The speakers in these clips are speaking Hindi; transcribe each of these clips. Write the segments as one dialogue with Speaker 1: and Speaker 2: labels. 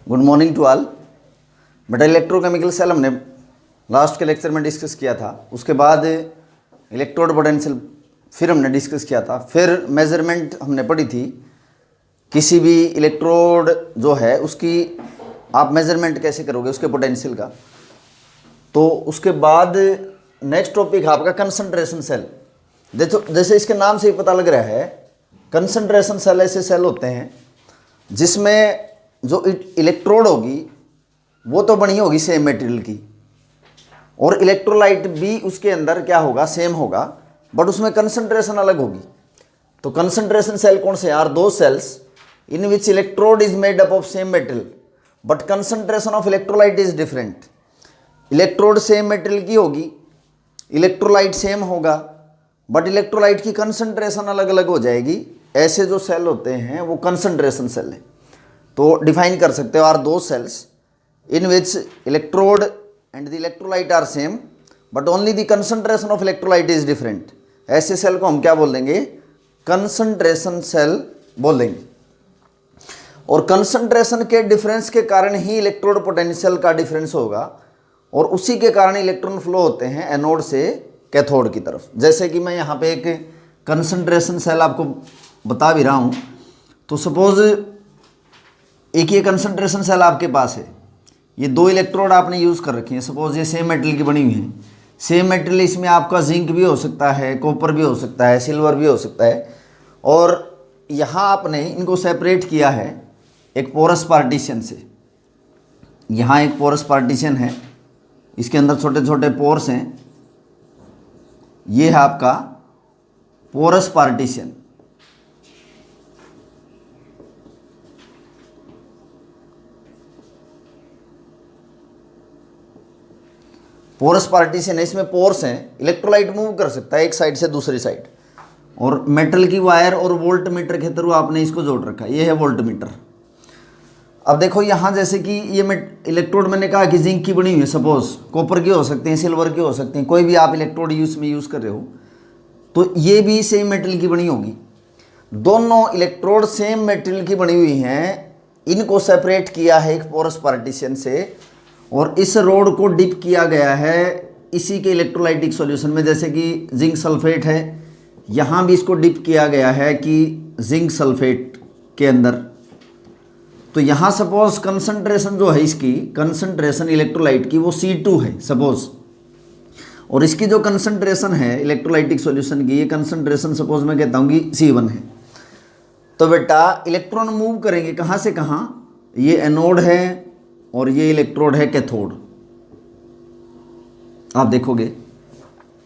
Speaker 1: Good morning to all. बेटा इलेक्ट्रोकेमिकल सेल हमने लास्ट के लेक्चर में डिस्कस किया था, उसके बाद इलेक्ट्रोड पोटेंशियल फिर हमने डिस्कस किया था, फिर मेजरमेंट हमने पढ़ी थी। किसी भी इलेक्ट्रोड जो है उसकी आप मेजरमेंट कैसे करोगे उसके पोटेंशियल का। तो उसके बाद नेक्स्ट टॉपिक है आपका कंसंट्रेशन सेल। देखो जैसे इसके नाम से ही पता लग रहा है, कंसंट्रेशन सेल ऐसे सेल होते हैं जिसमें जो इलेक्ट्रोड होगी वो तो बनी होगी सेम मटेरियल की, और इलेक्ट्रोलाइट भी उसके अंदर क्या होगा, सेम होगा, बट उसमें कंसंट्रेशन अलग होगी। तो कंसंट्रेशन सेल कौन से यार? दो cells in which electrode is made up of same material but concentration of electrolyte is different. Electrode same material की होगी, इलेक्ट्रोलाइट सेम होगा, बट इलेक्ट्रोलाइट की कंसंट्रेशन अलग अलग हो जाएगी। ऐसे जो सेल होते हैं वो कंसंट्रेशन सेल है। तो डिफाइन कर सकते हो, आर दो cells in which electrode and the electrolyte are same but only the concentration of electrolyte is different. ऐसे सेल को हम क्या बोल देंगे? कंसंट्रेशन सेल बोल देंगे। और कंसंट्रेशन के डिफरेंस के कारण ही इलेक्ट्रोड पोटेंशियल का डिफरेंस होगा, और उसी के कारण इलेक्ट्रॉन फ्लो होते हैं एनोड से कैथोड की तरफ। जैसे कि मैं यहाँ पे एक कंसंट्रेशन सेल आपको बता भी रहा हूँ। तो सपोज एक ये कंसंट्रेशन सेल आपके पास है, ये दो इलेक्ट्रोड आपने यूज़ कर रखी है। सपोज ये सेम मेटल की बनी हुई है, सेम मेटल, इसमें आपका जिंक भी हो सकता है, कॉपर भी हो सकता है, सिल्वर भी हो सकता है। और यहाँ आपने इनको सेपरेट किया है एक पोरस पार्टीशन से। यहाँ एक पोरस पार्टीशन है, इसके अंदर छोटे छोटे पोर्स हैं, ये है आपका पोरस पार्टीशन। पोरस पार्टीशन है, इसमें पोर्स हैं, इलेक्ट्रोलाइट मूव कर सकता है एक साइड से दूसरी साइड, और मेटल की वायर और वोल्ट मीटर के थ्रू आपने इसको जोड़ रखा है। ये है वोल्ट मीटर। अब देखो यहाँ जैसे कि ये इलेक्ट्रोड मैंने कहा कि जिंक की बनी हुई है, सपोज कॉपर की हो सकती हैं, सिल्वर की हो सकती हैं, कोई भी आप इलेक्ट्रोड यूज़ कर रहे हो, तो ये भी सेम मेटल की बनी होगी। दोनों इलेक्ट्रोड सेम मेटल की बनी हुई हैं, इनको सेपरेट किया है एक पोरस पार्टीशन से, और इस रोड को डिप किया गया है इसी के इलेक्ट्रोलाइटिक सॉल्यूशन में। जैसे कि जिंक सल्फेट है, यहाँ भी इसको डिप किया गया है कि जिंक सल्फेट के अंदर। तो यहाँ सपोज कंसंट्रेशन जो है, इसकी कंसंट्रेशन इलेक्ट्रोलाइट की वो C2 है सपोज, और इसकी जो कंसंट्रेशन है इलेक्ट्रोलाइटिक सॉल्यूशन की, ये कंसंट्रेशन सपोज मैं कहता हूँ कि C1 है। तो बेटा इलेक्ट्रॉन मूव करेंगे कहाँ से कहाँ? ये एनोड है और ये इलेक्ट्रोड है कैथोड। आप देखोगे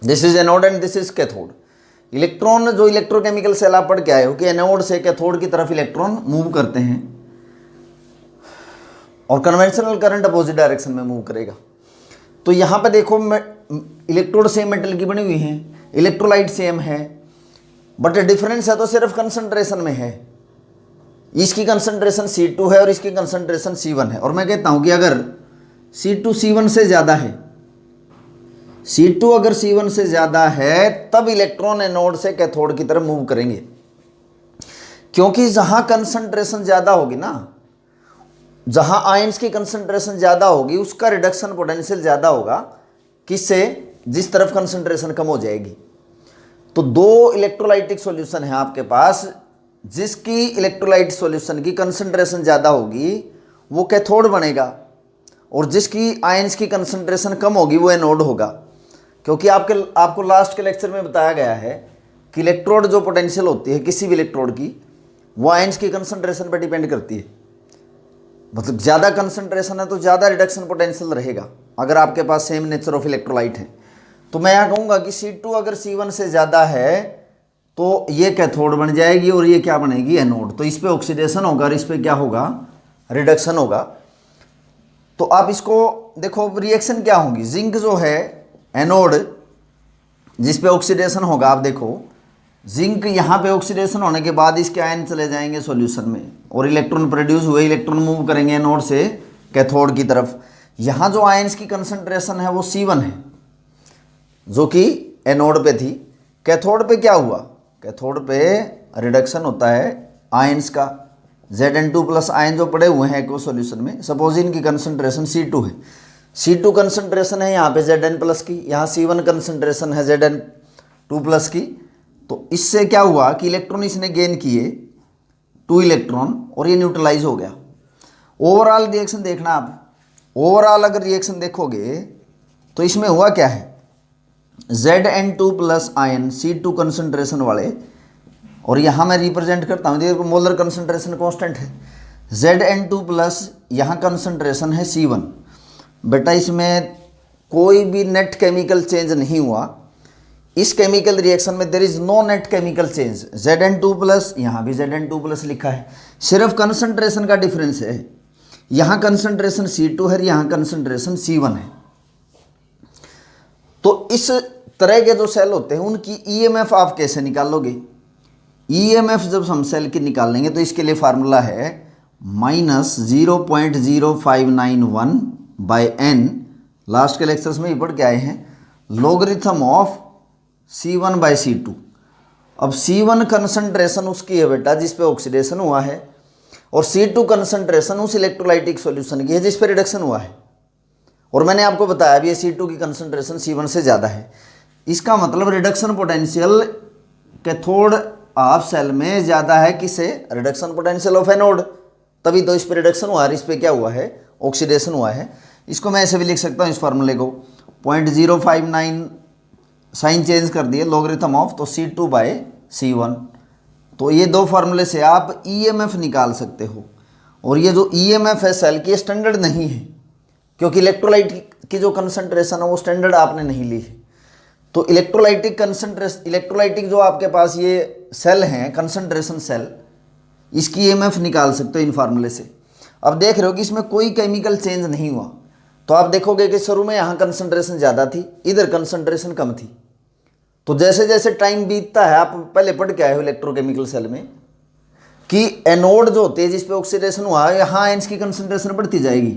Speaker 1: this is anode and this is cathode. Electron जो इलेक्ट्रोकेमिकल सेल आप पढ़ के आए हो कि एनोड से कैथोड की तरफ इलेक्ट्रॉन मूव करते हैं, और कन्वेंशनल करंट अपोजिट डायरेक्शन में मूव करेगा। तो यहाँ पे देखो इलेक्ट्रोड सेम मेटल की बनी हुई है, इलेक्ट्रोलाइट सेम है, बट डिफरेंस है तो सिर्फ कंसंट्रेशन में है। इसकी कंसंट्रेशन C2 है और इसकी कंसंट्रेशन C1 है। और मैं कहता हूँ कि अगर C2 C1 से ज़्यादा है, C2 अगर C1 से ज़्यादा है, तब इलेक्ट्रॉन एनोड से कैथोड की तरफ मूव करेंगे, क्योंकि जहाँ कंसंट्रेशन ज़्यादा होगी ना, जहाँ आयंस की कंसंट्रेशन ज़्यादा होगी, उसका रिडक्शन पोटेंशियल ज़्यादा होगा। किससे? जिस तरफ कंसंट्रेशन कम हो जाएगी। तो दो इलेक्ट्रोलाइटिक सॉल्यूशन है आपके पास, जिसकी इलेक्ट्रोलाइट सॉल्यूशन की कंसंट्रेशन ज़्यादा होगी वो कैथोड बनेगा, और जिसकी आयंस की कंसंट्रेशन कम होगी वो एनोड होगा। क्योंकि आपको लास्ट के लेक्चर में बताया गया है कि इलेक्ट्रोड जो पोटेंशियल होती है किसी भी इलेक्ट्रोड की, वो आयंस की कंसंट्रेशन पर डिपेंड करती है। मतलब ज़्यादा कंसंट्रेशन है तो ज़्यादा रिडक्शन पोटेंशियल रहेगा अगर आपके पास सेम नेचर ऑफ इलेक्ट्रोलाइट है। तो मैं यहाँ कहूँगा कि C2 अगर C1 से ज़्यादा है तो ये कैथोड बन जाएगी, और ये क्या बनेगी? एनोड। तो इस पे ऑक्सीडेशन होगा और इस पे क्या होगा? रिडक्शन होगा। तो आप इसको देखो रिएक्शन क्या होगी। जिंक जो है एनोड, जिस पे ऑक्सीडेशन होगा, आप देखो जिंक यहाँ पे ऑक्सीडेशन होने के बाद इसके आयन चले जाएंगे सॉल्यूशन में, और इलेक्ट्रॉन प्रोड्यूस हुए, इलेक्ट्रॉन मूव करेंगे एनोड से कैथोड की तरफ। यहाँ जो आयंस की कंसंट्रेशन है वो C1 है, जो कि एनोड पे थी। कैथोड पे क्या हुआ? कैथोड पे रिडक्शन होता है आयंस का, Zn2 प्लस आयन जो पड़े हुए हैं एक्व सॉल्यूशन में, सपोज इनकी कंसंट्रेशन C2 है, C2 कंसंट्रेशन है यहाँ पे Zn प्लस की, यहाँ C1 कंसंट्रेशन है Zn2 प्लस की। तो इससे क्या हुआ कि इलेक्ट्रॉन इसने गेन किए 2 इलेक्ट्रॉन और ये न्यूट्रलाइज हो गया। ओवरऑल रिएक्शन देखना आप, ओवरऑल अगर रिएक्शन देखोगे तो इसमें हुआ क्या है, Zn2 plus ion C2 concentration वाले, और यहाँ मैं रिप्रेजेंट करता हूँ, देखो मोलर कंसंट्रेशन कांस्टेंट है, Zn2 प्लस यहाँ कंसंट्रेशन है C1। बेटा इसमें कोई भी नेट केमिकल चेंज नहीं हुआ, इस केमिकल रिएक्शन में there is no net chemical change. Zn2 plus, यहाँ भी Zn2 प्लस लिखा है, सिर्फ कंसंट्रेशन का डिफरेंस है, यहाँ कंसंट्रेशन C2 है, यहाँ कंसंट्रेशन C1 है। तो इस तरह के जो सेल होते हैं उनकी ईएमएफ आप कैसे निकालोगे, ईएमएफ जब हम सेल की निकालेंगे तो इसके लिए फार्मूला है -0.0591 बाय n, लास्ट के लेक्चर्स में ही पढ़ के आए हैं, logarithm of C1 bye C2। अब C1 कंसंट्रेशन उसकी है बेटा जिस पे ऑक्सीडेशन हुआ है, और C2 कंसंट्रेशन उस इलेक्ट्रोलाइटिक सॉल्यूशन की है जिस पे रिडक्शन हुआ है। और मैंने आपको बताया अभी ये C2 की कंसंट्रेशन C1 से ज़्यादा है, इसका मतलब reduction potential cathode of cell में ज़्यादा है किसे, रिडक्शन पोटेंशियल ऑफ एनोड, तभी तो इस पे रिडक्शन हुआ है, इस पे क्या हुआ है, ऑक्सीडेशन हुआ है। इसको मैं ऐसे भी लिख सकता हूँ इस फार्मूले को 0.059, साइन चेंज कर दिए, लॉगरिथम ऑफ तो C2 बाय C1। तो ये दो फार्मूले से आप ईएमएफ निकाल सकते हो। और ये जो ईएमएफ है सेल की स्टैंडर्ड नहीं है, क्योंकि इलेक्ट्रोलाइट की जो कंसंट्रेशन है वो स्टैंडर्ड आपने नहीं ली है। तो इलेक्ट्रोलाइटिक कंसंट्रेशन, इलेक्ट्रोलाइटिक जो आपके पास ये सेल हैं कंसंट्रेशन सेल, इसकी ईएमएफ निकाल सकते हो इन फार्मूले से। अब देख रहे हो कि इसमें कोई केमिकल चेंज नहीं हुआ, तो आप देखोगे कि शुरू में यहाँ कंसंट्रेशन ज़्यादा थी, इधर कंसंट्रेशन कम थी। तो जैसे जैसे टाइम बीतता है, आप पहले पढ़ के आए हो इलेक्ट्रोकेमिकल सेल में कि एनोड जो होते हैं जिस पे ऑक्सीडेशन हुआ है, यहाँ आयंस की कंसंट्रेशन बढ़ती जाएगी,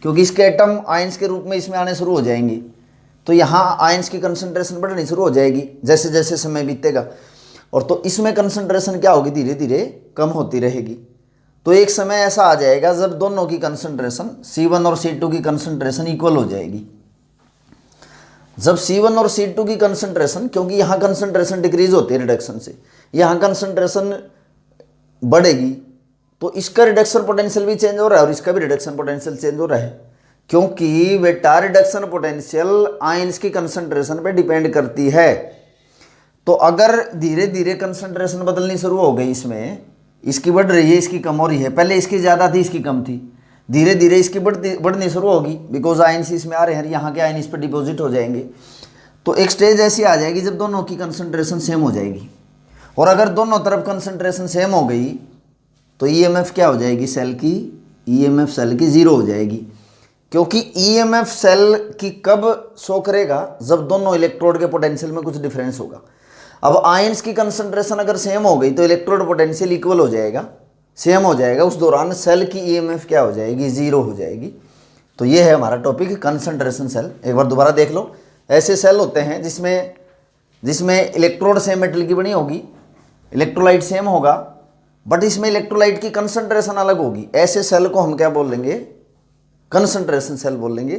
Speaker 1: क्योंकि इसके एटम आयंस के रूप में इसमें आने शुरू हो जाएंगे। तो यहाँ आयंस की कंसंट्रेशन बढ़नी शुरू हो जाएगी जैसे जैसे समय बीतेगा, और तो इसमें कंसंट्रेशन क्या होगी, धीरे धीरे कम होती रहेगी। तो एक समय ऐसा आ जाएगा जब दोनों की कंसंट्रेशन C1 और C2 की कंसंट्रेशन इक्वल हो जाएगी। जब C1 और C2 की कंसंट्रेशन, क्योंकि यहाँ कंसंट्रेशन डिक्रीज होती है रिडक्शन से, यहाँ कंसंट्रेशन बढ़ेगी, तो इसका रिडक्शन पोटेंशियल भी चेंज हो रहा है और इसका भी रिडक्शन पोटेंशियल चेंज हो रहा है, क्योंकि बेटा रिडक्शन पोटेंशियल आयंस की कंसंट्रेशन पे डिपेंड करती है। तो अगर धीरे धीरे कंसंट्रेशन बदलनी शुरू हो गई, इसमें इसकी बढ़ रही है, इसकी कम हो रही है, पहले इसकी ज़्यादा थी इसकी कम थी, धीरे धीरे इसकी बढ़नी शुरू होगी, बिकॉज आयंस इसमें आ रहे हैं, यहाँ के आयन इस पर डिपॉजिट हो जाएंगे। तो एक स्टेज ऐसी आ जाएगी जब दोनों की कंसंट्रेशन सेम हो जाएगी, और अगर दोनों तरफ कंसंट्रेशन सेम हो गई तो ईएमएफ क्या हो जाएगी सेल की, ईएमएफ सेल की 0 हो जाएगी, क्योंकि ईएमएफ सेल की कब शो करेगा, जब दोनों इलेक्ट्रोड के पोटेंशियल में कुछ डिफरेंस होगा। अब आयंस की कंसंट्रेशन अगर सेम हो गई तो इलेक्ट्रोड पोटेंशियल इक्वल हो जाएगा, सेम हो जाएगा, उस दौरान सेल की ईएमएफ क्या हो जाएगी, 0 हो जाएगी। तो ये है हमारा टॉपिक कंसंट्रेशन सेल। एक बार दोबारा देख लो, ऐसे सेल होते हैं जिसमें इलेक्ट्रोड सेम मेटल की बनी होगी, इलेक्ट्रोलाइट सेम होगा, बट इसमें इलेक्ट्रोलाइट की कंसंट्रेशन अलग होगी। ऐसे सेल को हम क्या बोल लेंगे, कंसंट्रेशन सेल बोल लेंगे।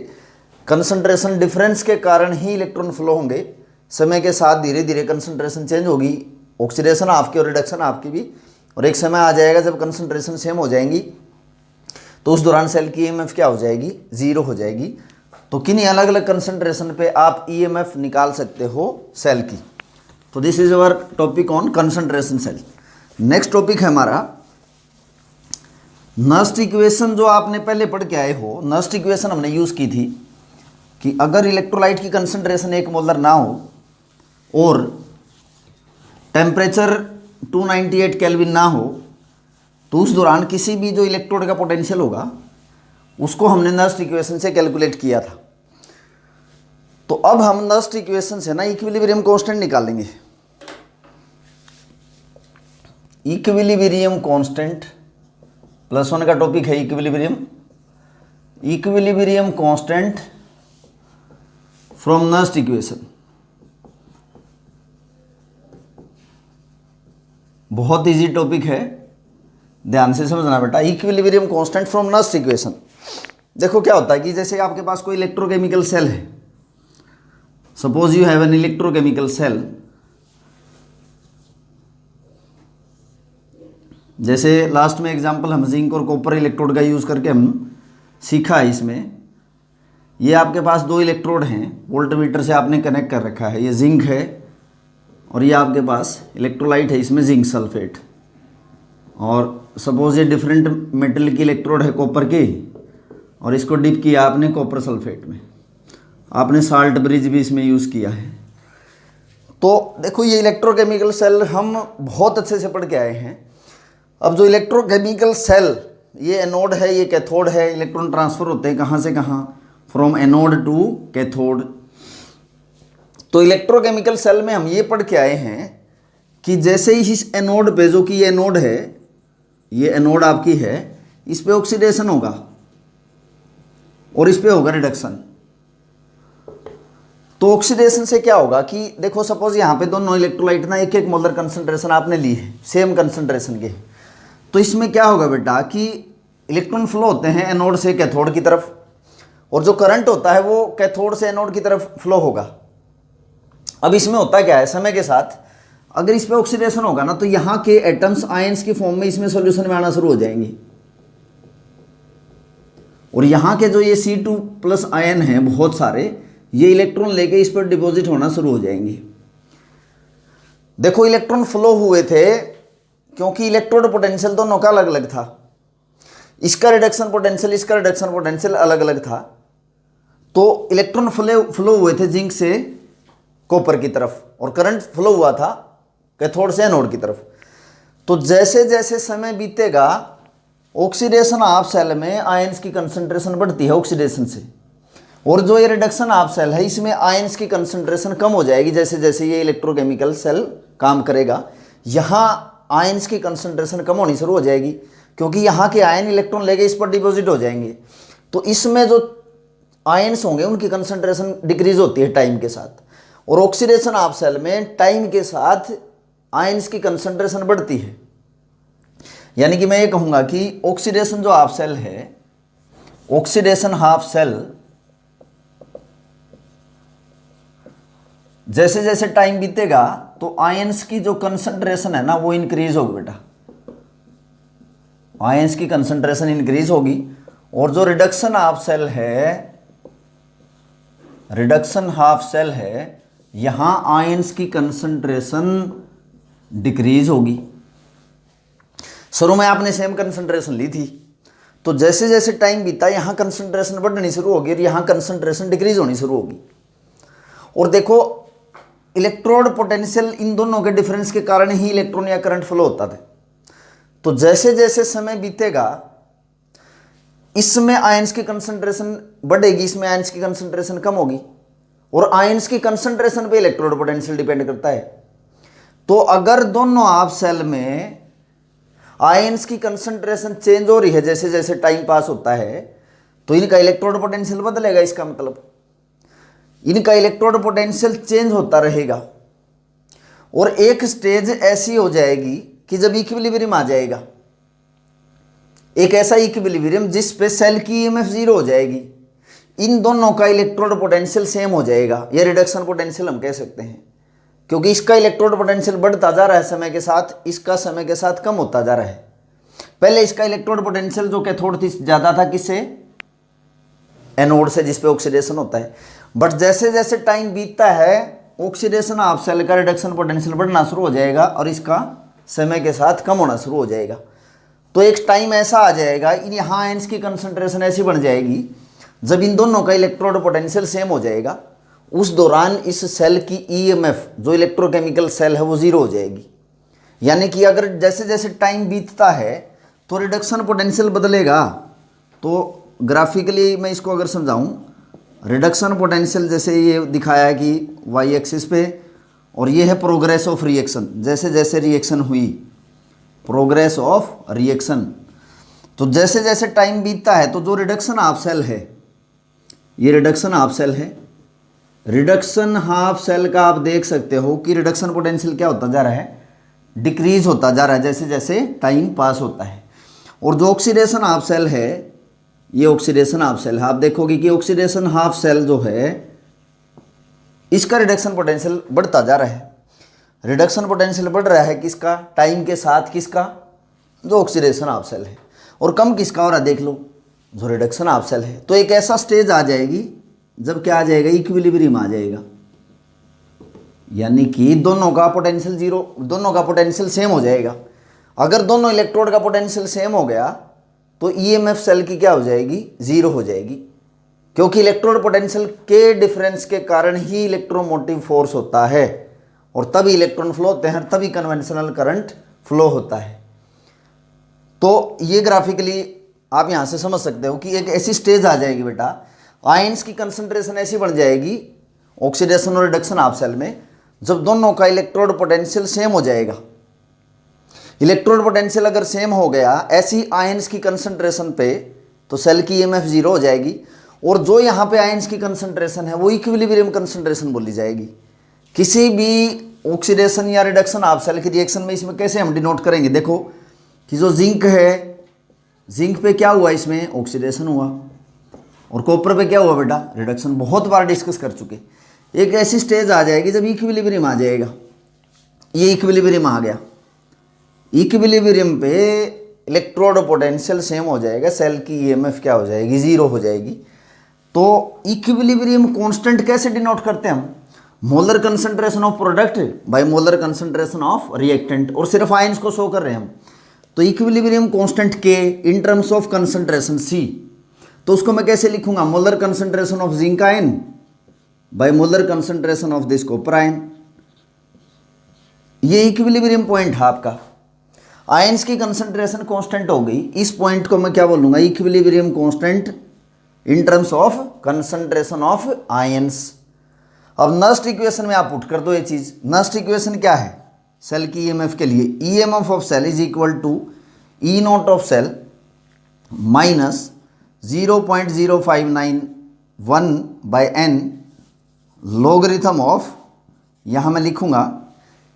Speaker 1: कंसंट्रेशन डिफरेंस के कारण ही इलेक्ट्रॉन फ्लो होंगे, समय के साथ धीरे धीरे कंसंट्रेशन चेंज होगी, ऑक्सीडेशन आपकी और रिडक्शन आपकी भी, और एक समय आ जाएगा जब कंसंट्रेशन सेम हो जाएंगी तो उस दौरान सेल की ईएमएफ क्या हो जाएगी, 0 हो जाएगी। तो किन्हीं अलग अलग कंसंट्रेशन पे आप ईएमएफ निकाल सकते हो सेल की। तो this is our topic on concentration cell. Next topic है हमारा नस्ट इक्वेशन, जो आपने पहले पढ़ के आए हो। नस्ट इक्वेशन हमने यूज़ की थी कि अगर इलेक्ट्रोलाइट की कंसंट्रेशन 1 मोलर ना हो और टेम्परेचर 298 केल्विन ना हो, तो उस दौरान किसी भी जो इलेक्ट्रोड का पोटेंशियल होगा उसको हमने नस्ट इक्वेशन से कैलकुलेट किया था। तो अब हम नस्ट इक्वेशन से ना इक्विलिब्रियम कांस्टेंट निकालेंगे। इक्विलिब्रियम कांस्टेंट +1 का टॉपिक है equilibrium. Equilibrium constant from Nernst equation, बहुत इजी टॉपिक है, ध्यान से समझना बेटा, equilibrium constant from Nernst equation. देखो क्या होता है कि जैसे आपके पास कोई इलेक्ट्रोकेमिकल सेल है, suppose you have an electrochemical cell, जैसे लास्ट में एग्जांपल हम जिंक और कॉपर इलेक्ट्रोड का यूज़ करके हम सीखा है। इसमें ये आपके पास दो इलेक्ट्रोड हैं, वोल्टमीटर से आपने कनेक्ट कर रखा है, ये जिंक है और ये आपके पास इलेक्ट्रोलाइट है, इसमें जिंक सल्फेट। और सपोज ये डिफरेंट मेटल की इलेक्ट्रोड है कॉपर की, और इसको डिप किया आपने कॉपर सल्फेट में, आपने साल्ट ब्रिज भी इसमें यूज़ किया है। तो देखो ये इलेक्ट्रोकेमिकल सेल हम बहुत अच्छे से पढ़ के आए हैं। अब जो इलेक्ट्रोकेमिकल सेल, ये एनोड है, ये कैथोड है, इलेक्ट्रॉन ट्रांसफ़र होते हैं कहाँ से कहाँ, फ्रॉम एनोड टू कैथोड। तो इलेक्ट्रोकेमिकल सेल में हम ये पढ़ के आए हैं कि जैसे ही इस एनोड पे, जो कि ये एनोड है, ये एनोड आपकी है, इस पे ऑक्सीडेशन होगा और इस पे होगा रिडक्शन। तो ऑक्सीडेशन से क्या होगा कि देखो सपोज यहाँ पे दोनों इलेक्ट्रोलाइट ना एक एक मोलर कंसंट्रेशन आपने ली है, सेम कंसंट्रेशन के, तो इसमें क्या होगा बेटा कि इलेक्ट्रॉन फ्लो होते हैं एनोड से कैथोड की तरफ, और जो करंट होता है वो कैथोड से एनोड की तरफ फ्लो होगा। अब इसमें होता क्या है, समय के साथ अगर इस पे ऑक्सीडेशन होगा ना, तो यहाँ के एटम्स आयंस की फॉर्म में इसमें सॉल्यूशन में आना शुरू हो जाएंगे, और यहाँ के जो ये C2+ आयन हैं बहुत सारे, ये इलेक्ट्रॉन लेके इस पर डिपॉजिट होना शुरू हो जाएंगे। देखो इलेक्ट्रॉन फ्लो हुए थे क्योंकि इलेक्ट्रोड पोटेंशियल दोनों का अलग अलग था, इसका रिडक्शन पोटेंशियल, इसका रिडक्शन पोटेंशियल अलग अलग था। तो इलेक्ट्रॉन फ्लो हुए थे जिंक से कॉपर की तरफ, और करंट फ्लो हुआ था कैथोड से एनोड की तरफ। तो जैसे जैसे समय बीतेगा, ऑक्सीडेशन ऑफ सेल में आयंस की कंसंट्रेशन बढ़ती है ऑक्सीडेशन से, और जो ये रिडक्शन ऑफ सेल है इसमें आयंस की कंसंट्रेशन कम हो जाएगी जैसे जैसे ये इलेक्ट्रोकेमिकल सेल काम करेगा। यहाँ आयंस की कंसंट्रेशन कम होनी शुरू हो जाएगी क्योंकि यहाँ के आयन इलेक्ट्रॉन लेके इस पर डिपॉजिट हो जाएंगे। तो इसमें जो आयंस होंगे उनकी कंसंट्रेशन डिक्रीज होती है टाइम के साथ, और ऑक्सीडेशन ऑफ सेल में टाइम के साथ आयंस की कंसंट्रेशन बढ़ती है। यानी कि मैं ये कहूँगा कि ऑक्सीडेशन जो हाफ सेल है, ऑक्सीडेशन हाफ सेल जैसे जैसे टाइम बीतेगा तो आयंस की जो कंसंट्रेशन है ना वो इंक्रीज होगी बेटा, आयंस की कंसंट्रेशन इंक्रीज होगी। और जो रिडक्शन हाफ सेल है, रिडक्शन हाफ सेल है, यहां आयंस की कंसंट्रेशन डिक्रीज होगी। शुरू में आपने सेम कंसंट्रेशन ली थी, तो जैसे जैसे टाइम बीता यहां कंसंट्रेशन बढ़नी शुरू होगी और यहां कंसंट्रेशन डिक्रीज होनी शुरू होगी। और देखो इलेक्ट्रोड पोटेंशियल, इन दोनों के डिफरेंस के कारण ही इलेक्ट्रॉन या करंट फ्लो होता था। तो जैसे जैसे समय बीतेगा इसमें आयंस की कंसंट्रेशन बढ़ेगी, इसमें आयंस की कंसंट्रेशन कम होगी, और आयंस की कंसंट्रेशन पे इलेक्ट्रोड पोटेंशियल डिपेंड करता है। तो अगर दोनों हाफ सेल में आयंस की कंसंट्रेशन चेंज हो रही है जैसे जैसे टाइम पास होता है, तो इनका इलेक्ट्रोड पोटेंशियल बदलेगा। इसका मतलब इनका इलेक्ट्रोड पोटेंशियल चेंज होता रहेगा, और एक स्टेज ऐसी हो जाएगी कि जब इक्विलिब्रियम आ जाएगा, एक ऐसा इक्विलिब्रियम जिस पे सेल की ईएमएफ 0 हो जाएगी, इन दोनों का इलेक्ट्रोड पोटेंशियल सेम हो जाएगा। ये रिडक्शन पोटेंशियल हम कह सकते हैं, क्योंकि इसका इलेक्ट्रोड पोटेंशियल बढ़ता जा रहा है समय के साथ, इसका समय के साथ कम होता जा रहा है। पहले इसका इलेक्ट्रोड पोटेंशियल जो कैथोड थी ज़्यादा था, किससे, एनोड से, जिस पे ऑक्सीडेशन होता है। बट जैसे जैसे टाइम बीतता है ऑक्सीडेशन ऑफ सेल का रिडक्शन पोटेंशियल बढ़ना शुरू हो जाएगा और इसका समय के साथ कम होना शुरू हो जाएगा। तो एक टाइम ऐसा आ जाएगा, इन यहाँ आयंस की कंसंट्रेशन ऐसी बन जाएगी जब इन दोनों का इलेक्ट्रोड पोटेंशियल सेम हो जाएगा, उस दौरान इस सेल की ईएमएफ जो इलेक्ट्रोकेमिकल सेल है वो 0 हो जाएगी। यानी कि अगर जैसे जैसे टाइम बीतता है तो रिडक्शन पोटेंशियल बदलेगा। तो ग्राफिकली मैं इसको अगर समझाऊं, रिडक्शन पोटेंशियल जैसे ये दिखाया है कि वाई एक्सिस पे, और ये है प्रोग्रेस ऑफ रिएक्शन, जैसे जैसे रिएक्शन हुई, प्रोग्रेस ऑफ रिएक्शन। तो जैसे जैसे टाइम बीतता है तो जो रिडक्शन हाफ सेल है, ये रिडक्शन हाफ सेल है, रिडक्शन हाफ सेल का आप देख सकते हो कि रिडक्शन पोटेंशियल क्या होता जा रहा है, डिक्रीज होता जा रहा है जैसे जैसे टाइम पास होता है। और जो ऑक्सीडेशन हाफ सेल है, ये ऑक्सीडेशन हाफ सेल है, आप देखोगे कि ऑक्सीडेशन हाफ सेल जो है इसका रिडक्शन पोटेंशियल बढ़ता जा रहा है। रिडक्शन पोटेंशियल बढ़ रहा है किसका, टाइम के साथ, किसका, जो ऑक्सीडेशन हाफ सेल है। और कम किसका हो रहा है, देख लो, जो रिडक्शन हाफ सेल है। तो एक ऐसा स्टेज आ जाएगी जब क्या आ जाएगा, इक्विलिब्रियम आ जाएगा, यानी कि दोनों का पोटेंशियल जीरो, दोनों का पोटेंशियल सेम हो जाएगा। अगर दोनों इलेक्ट्रोड का पोटेंशियल सेम हो गया तो ईएमएफ सेल की क्या हो जाएगी, जीरो हो जाएगी, क्योंकि इलेक्ट्रोड पोटेंशियल के डिफरेंस के कारण ही इलेक्ट्रोमोटिव फोर्स होता है और तभी इलेक्ट्रॉन फ्लो होते हैं, तभी कन्वेंशनल करंट फ्लो होता है। तो ये ग्राफिकली आप यहां से समझ सकते हो कि एक ऐसी स्टेज आ जाएगी बेटा, आयंस की कंसंट्रेशन ऐसी बढ़ जाएगी ऑक्सीडेशन और रिडक्शन हाफ सेल में, जब दोनों का इलेक्ट्रोड पोटेंशियल सेम हो जाएगा। इलेक्ट्रोड पोटेंशियल अगर सेम हो गया ऐसी आयंस की कंसंट्रेशन पे, तो सेल की ईएमएफ जीरो हो जाएगी, और जो यहाँ पे आयंस की कंसंट्रेशन है वो इक्विलिब्रियम कंसंट्रेशन बोली जाएगी। किसी भी ऑक्सीडेशन या रिडक्शन हाफ सेल की रिएक्शन में इसमें कैसे हम डिनोट करेंगे, देखो कि जो जिंक है, जिंक पे क्या हुआ, इसमें ऑक्सीडेशन हुआ, और कॉपर पे क्या हुआ बेटा, रिडक्शन। बहुत बार डिस्कस कर चुके। एक ऐसी स्टेज आ जाएगी जब इक्विलिब्रियम आ जाएगा, ये इक्विलिब्रियम आ गया, इक्विलिब्रियम पे इलेक्ट्रोड पोटेंशियल सेम हो जाएगा, सेल की ईएमएफ क्या हो जाएगी, जीरो हो जाएगी। तो इक्विलिब्रियम कांस्टेंट कैसे डिनोट करते हैं हम, molar concentration of product bye molar concentration of reactant, और सिर्फ आयंस को शो कर रहे हैं हम। तो इक्विलिब्रियम कांस्टेंट के in terms of concentration C, तो उसको मैं कैसे लिखूंगा, molar concentration of zinc ion by molar concentration of this copper ion. ये इक्विलिब्रियम पॉइंट है आपका, आयंस की कंसंट्रेशन कांस्टेंट हो गई, इस पॉइंट को मैं क्या बोलूंगा, equilibrium constant in terms of concentration of ions. अब नस्ट इक्वेशन में आप पुट कर दो ये चीज। नस्ट इक्वेशन क्या है सेल की ईएमएफ के लिए, EMF of cell is equal to E naught of cell minus 0.0591 by n logarithm of, यहाँ मैं लिखूंगा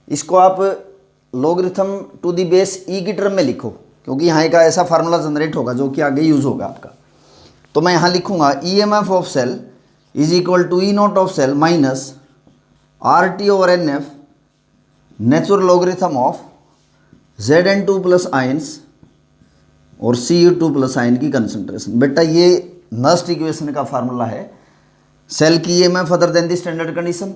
Speaker 1: इसको, आप logarithm to the base e की टर्म में लिखो, क्योंकि यहाँ एक ऐसा फार्मूला जनरेट होगा जो कि आगे यूज होगा आपका। तो मैं यहाँ लिखूंगा EMF of cell is equal to E naught of cell minus R T over n F natural logarithm of Zn2 plus ions और Cu2 प्लस आयन की कंसंट्रेशन। बेटा ये नस्ट इक्वेशन का फार्मूला है। सेल की EMF other than the standard condition,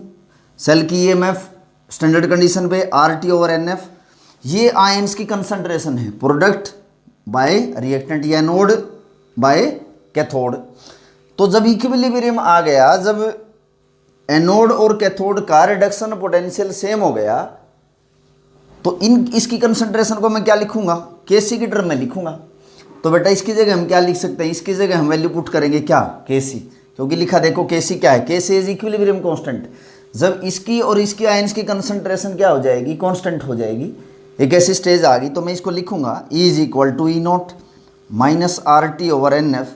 Speaker 1: cell की ईएमएफ स्टैंडर्ड कंडीशन पे RT ओवर NF, ये आयंस की कंसंट्रेशन है, प्रोडक्ट बाय रिएक्टेंट या एनोड बाय कैथोड। तो जब इक्विलिब्रियम आ गया, जब एनोड और कैथोड का रिडक्शन पोटेंशियल सेम हो गया, तो इसकी कंसंट्रेशन को मैं क्या लिखूंगा, Kc की टर्म में लिखूंगा। तो बेटा इसकी जगह हम क्या लिख सकते हैं, इसकी जगह हम वैल्यू पुट करेंगे क्या, Kc, क्योंकि लिखा देखो Kc क्या है, Kc इज इक्विलिब्रियम कांस्टेंट। जब इसकी और इसकी आयंस की कंसंट्रेशन क्या हो जाएगी, कांस्टेंट हो जाएगी, एक ऐसी स्टेज आ गई, तो मैं इसको लिखूंगा E is equal to E naught minus RT over NF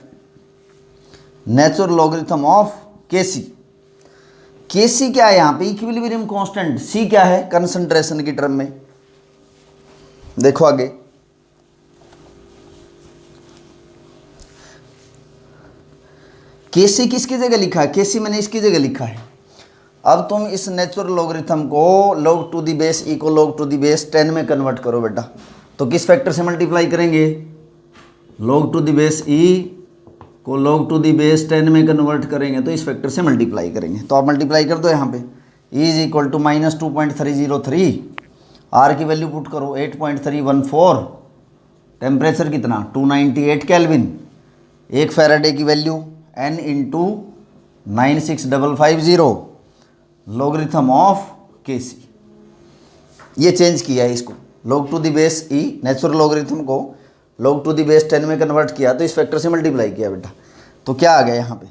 Speaker 1: natural logarithm of Kc। Kc क्या है यहाँ पे, इक्विलिब्रियम कांस्टेंट, C क्या है, कंसंट्रेशन की टर्म में। देखो आगे, Kc किसकी जगह लिखा है, Kc मैंने इसकी जगह लिखा है। अब तुम इस नेचुरल लॉगरिथम को log to the base e को log टू दी बेस 10 में कन्वर्ट करो बेटा। तो किस फैक्टर से मल्टीप्लाई करेंगे, log to the base e को log टू दी बेस 10 में कन्वर्ट करेंगे, तो इस फैक्टर से मल्टीप्लाई करेंगे। तो आप मल्टीप्लाई कर दो यहाँ पे, e is equal to minus 2.303, R की वैल्यू पुट करो 8.314, टेम्परेचर कितना 298 केल्विन, एक फैराडे की value n into 96550 logarithm of Kc। ये चेंज किया है इसको, log to the base e natural logarithm को log टू दी बेस 10 में कन्वर्ट किया, तो इस फैक्टर से मल्टीप्लाई किया बेटा। तो क्या आ गया यहाँ पे,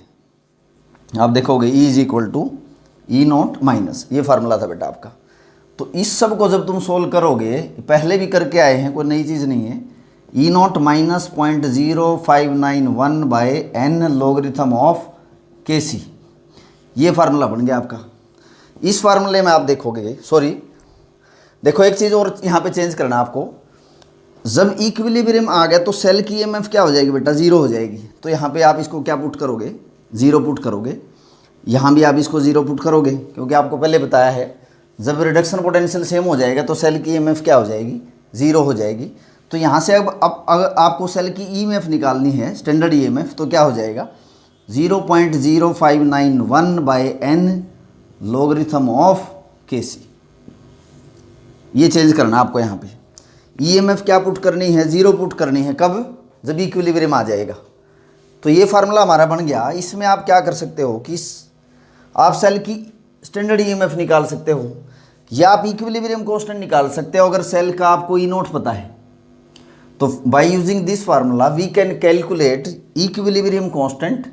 Speaker 1: आप देखोगे E is equal to E naught minus, ये फार्मूला था बेटा आपका। तो इस सब को जब तुम सोल्व करोगे, पहले भी करके आए हैं, कोई नई चीज़ नहीं है, E naught minus 0.0591 by n logarithm of Kc, ये फार्मूला बन गया आपका। इस फार्मूले में आप देखोगे, सॉरी देखो एक चीज़ और यहाँ पे चेंज करना आपको, जब इक्विलिब्रियम आ गया तो सेल की ईएमएफ क्या हो जाएगी बेटा, जीरो हो जाएगी। तो यहाँ पे आप इसको क्या पुट करोगे, जीरो पुट करोगे। यहाँ भी आप इसको जीरो पुट करोगे, क्योंकि आपको पहले बताया है जब रिडक्शन पोटेंशियल सेम हो जाएगा तो सेल की ईएमएफ क्या हो जाएगी, जीरो हो जाएगी। तो यहाँ से अब अगर आपको सेल की ईएमएफ निकालनी है, स्टैंडर्ड ईएमएफ, तो क्या हो जाएगा 0.0591 by n logarithm of Kc। ये चेंज करना आपको। यहाँ पे ईएमएफ क्या पुट करनी है, जीरो पुट करनी है। कब, जब इक्विलिब्रियम आ जाएगा। तो ये फार्मूला हमारा बन गया। इसमें आप क्या कर सकते हो कि आप सेल की स्टैंडर्ड ईएमएफ निकाल सकते हो, या आप इक्विलिब्रियम कांस्टेंट निकाल सकते हो अगर सेल का आपको ई नोट पता है। तो by using this formula we can calculate equilibrium constant.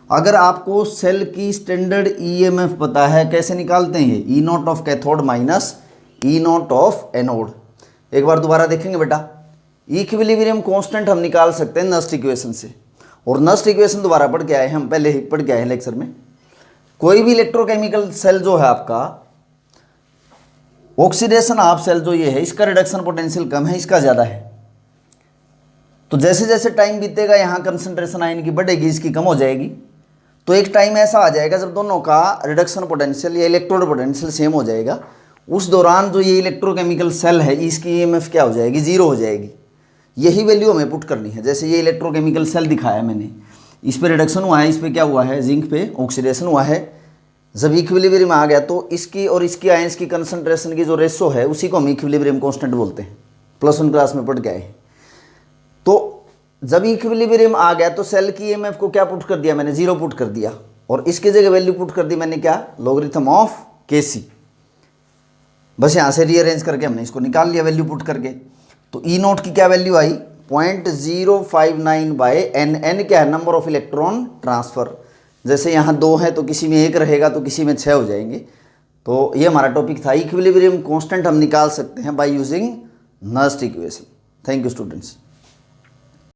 Speaker 1: अगर आपको सेल की स्टैंडर्ड ईएमएफ पता है, कैसे निकालते हैं, E naught of cathode minus E naught of anode. एक बार दोबारा देखेंगे बेटा, इक्विलिब्रियम कांस्टेंट हम निकाल सकते हैं नस्ट इक्वेशन से। और नस्ट इक्वेशन दोबारा पढ़ के आए, हम पहले ही पढ़ के आए लेक्चर में। कोई भी इलेक्ट्रोकेमिकल सेल जो है आपका, ऑक्सीडेशन ऑफ सेल जो ये है, इसका रिडक्शन पोटेंशियल कम है, इसका ज़्यादा है। तो जैसे जैसे टाइम बीतेगा यहाँ कंसंट्रेशन आयन की बढ़ेगी, इसकी कम हो जाएगी। तो एक टाइम ऐसा आ जाएगा जब दोनों का रिडक्शन पोटेंशियल या इलेक्ट्रोड पोटेंशियल सेम हो जाएगा। उस दौरान जो ये इलेक्ट्रोकेमिकल सेल है, इसकी ईएमएफ क्या हो जाएगी, जीरो हो जाएगी। यही वैल्यू हमें पुट करनी है। जैसे ये इलेक्ट्रोकेमिकल सेल दिखाया मैंने, इस पे रिडक्शन हुआ है, इस पे क्या हुआ है, जिंक पे ऑक्सीडेशन हुआ है। जब इक्विलिब्रियम आ गया तो इसकी और इसकी आयंस की कंसंट्रेशन की जो रेशो है, उसी को हम इक्विलिब्रियम कांस्टेंट बोलते हैं। +1 क्लास में पढ़ के आए। तो जब इक्विलिब्रियम आ गया तो सेल की ईएमएफ को क्या पुट कर दिया मैंने, जीरो पुट कर दिया। और इसकी जगह वैल्यू पुट कर दी मैंने क्या, लॉगरिथम ऑफ Kc। बस यहाँ से रीअरेंज करके हमने इसको निकाल लिया वैल्यू पुट करके। तो ई नोट की क्या वैल्यू आई, 0.059 बाय n। n क्या है, नंबर ऑफ इलेक्ट्रॉन ट्रांसफर। जैसे यहाँ 2 है तो किसी में 1 रहेगा, तो किसी में 6 हो जाएंगे। तो ये हमारा टॉपिक था, इक्विलिब्रियम कांस्टेंट हम निकाल सकते हैं by using Nernst equation. Thank you students.